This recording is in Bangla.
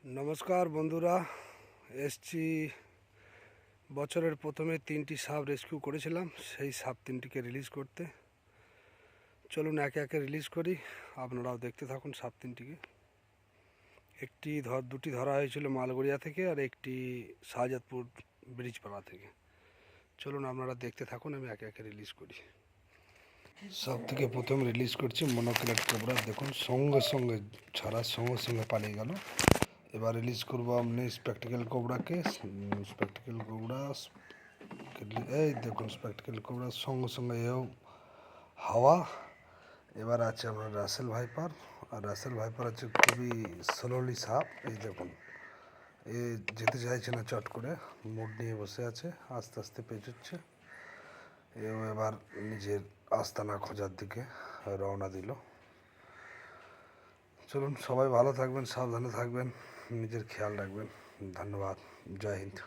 নমস্কার বন্ধুরা, এসছি বছরের প্রথমে 3টি সাপ রেস্কিউ করেছিলাম, সেই সাপ 3টিকে রিলিজ করতে। চলুন একে একে রিলিজ করি, আপনারাও দেখতে থাকুন সাপ 3টিকে। দুটি ধরা হয়েছিল মালগড়িয়া থেকে, আর একটি শাহজাদপুর ব্রিজপাড়া থেকে। চলুন আপনারা দেখতে থাকুন, আমি একে একে রিলিজ করি। সব থেকে প্রথম রিলিজ করছি মনোক্লেট কোবরা। দেখুন সঙ্গে সঙ্গে ছাড়ার সঙ্গে সঙ্গে পালিয়ে গেল। এবার রিলিজ করবো আপনি স্পেকটিক্যাল কোবরাকে। স্পেকটিক্যাল কোবরা, এই দেখুন স্পেকটিক্যাল কোবরার সঙ্গে সঙ্গে এও হাওয়া। এবার আছে আপনার রাসেল ভাইপার, আর রাসেল ভাইপার আছে খুবই স্লোলি সাপ। এই দেখুন এ যেতে চাইছে না, চট করে মুড নিয়ে বসে আছে, আস্তে আস্তে পেঁচোচ্ছে। এও এবার নিজের আস্তানা খোঁজার দিকে রওনা দিল। চলুন সবাই ভালো থাকবেন, সাবধানে থাকবেন, নিজের খেয়াল রাখবেন। ধন্যবাদ। জয় হিন্দ।